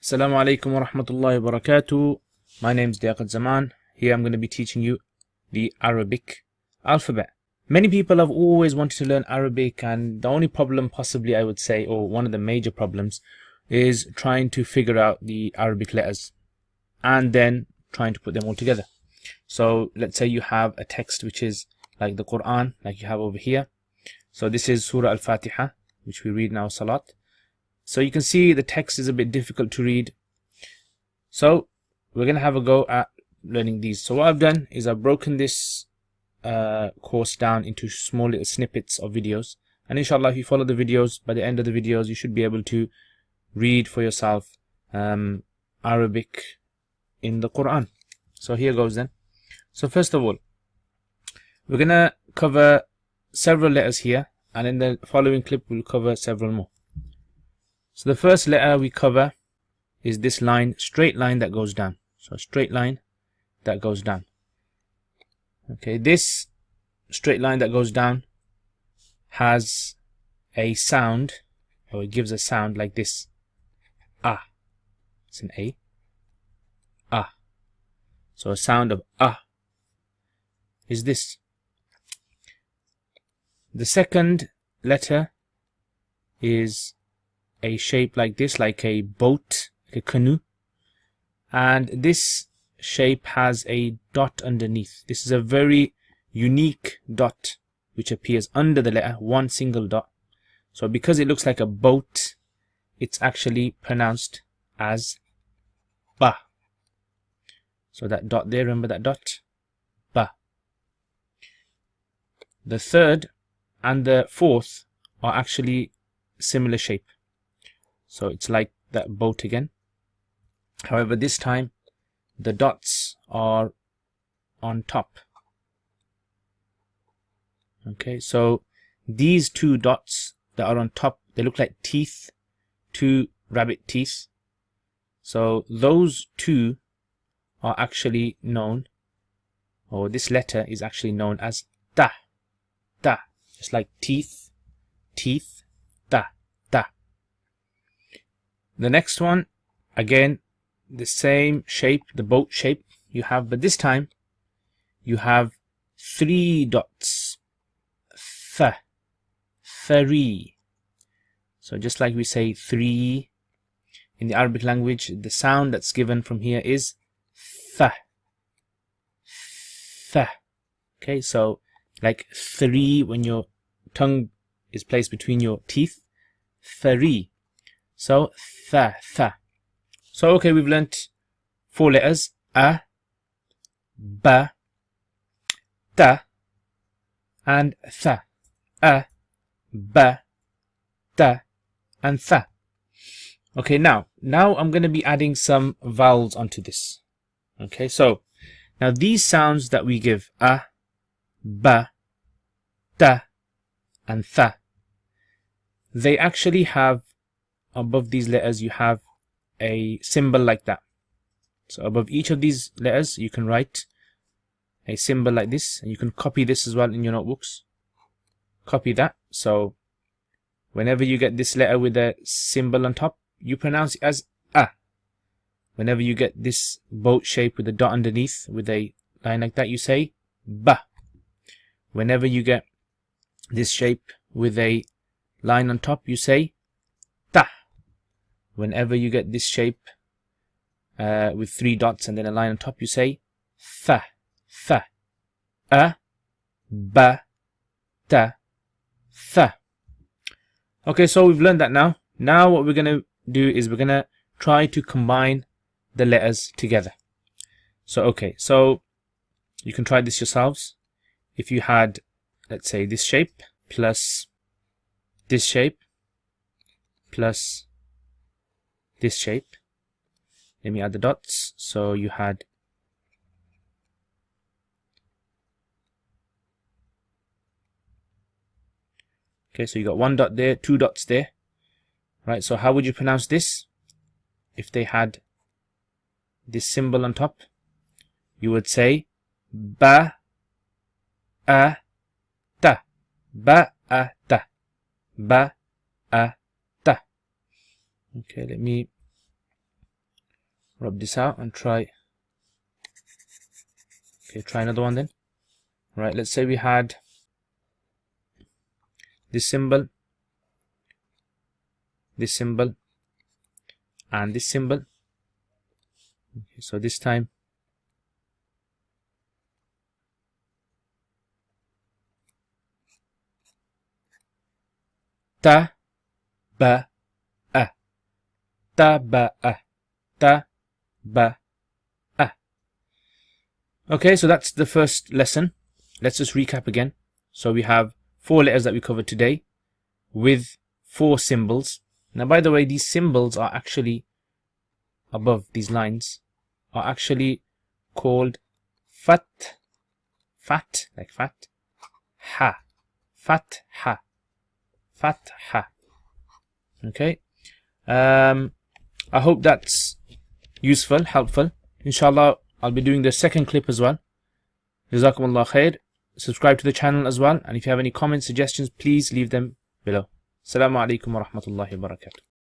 Assalamu alaikum wa rahmatullahi wa barakatuh. My name is Liaqat Zaman. Here I'm going to be teaching you the Arabic alphabet. Many people have always wanted to learn Arabic, and the only problem possibly I would say, or one of the major problems, is trying to figure out the Arabic letters and then trying to put them all together. So let's say you have a text which is like the Quran, like you have over here. So this is Surah Al-Fatiha, which we read in our Salat. So you can see the text is a bit difficult to read. So we're going to have a go at learning these. So what I've done is I've broken this course down into small little snippets of videos. And inshallah, if you follow the videos, by the end of the videos, you should be able to read for yourself Arabic in the Quran. So here goes then. So first of all, we're going to cover several letters here. And in the following clip, we'll cover several more. So the first letter we cover is this line, straight line that goes down. So a straight line that goes down. Okay, this straight line that goes down has a sound, or it gives a sound like this. Ah. It's an A. Ah. So a sound of ah is this. The second letter is a shape like this, like a boat, like a canoe, and this shape has a dot underneath. This is a very unique dot which appears under the letter, one single dot. So because it looks like a boat, it's actually pronounced as ba. So that dot there, remember that dot? Ba. The third and the fourth are actually similar shape. So it's like that boat again. However, this time the dots are on top. Okay, so these two dots that are on top, they look like teeth, two rabbit teeth. So those two are actually known, or this letter is actually known as ta. Ta. It's like teeth, teeth, ta, ta. The next one, again, the same shape, the boat shape you have, but this time you have three dots. Th, three. So just like we say three in the Arabic language, the sound that's given from here is th. Th. Okay, so like three when your tongue is placed between your teeth. Three. So tha, tha. So okay, we've learnt four letters: a, ba, ta, and tha. A, ba, ta, and tha. Okay, now I'm going to be adding some vowels onto this. Okay, so now these sounds that we give, a, ba, ta, and tha, they actually have, above these letters you have a symbol like that. So above each of these letters you can write a symbol like this, and you can copy this as well in your notebooks. Copy that. So whenever you get this letter with a symbol on top, you pronounce it as a. Whenever you get this boat shape with a dot underneath with a line like that, you say ba. Whenever you get this shape with a line on top, you say ta. Whenever you get this shape with three dots and then a line on top, you say tha, tha. A, ba, ta, tha. Okay, so we've learned that now. Now what we're going to do is we're going to try to combine the letters together. So okay, so you can try this yourselves. If you had, let's say, this shape plus this shape plus this shape. Let me add the dots. So you had okay, so you got one dot there, two dots there. Right, so how would you pronounce this? If they had this symbol on top, you would say ba a ta. Ba a ta. Ba a ta. Okay, let me rub this out and try. Okay, try another one then. Right, let's say we had this symbol, and this symbol. Okay, so this time ta ba a, ta ba a, ta ba a. Okay, so that's the first lesson. Let's just recap again. So we have 4 letters that we covered today with 4 symbols. Now, by the way, these symbols are actually above these lines are actually called fat, like fat, ha, fat ha, fat ha. Okay. I hope that's useful, helpful. Inshallah, I'll be doing the second clip as well. Jazakumullah khair. Subscribe to the channel as well, and if you have any comments, suggestions, please leave them below. Assalamu alaikum wa rahmatullahi wa barakatuh.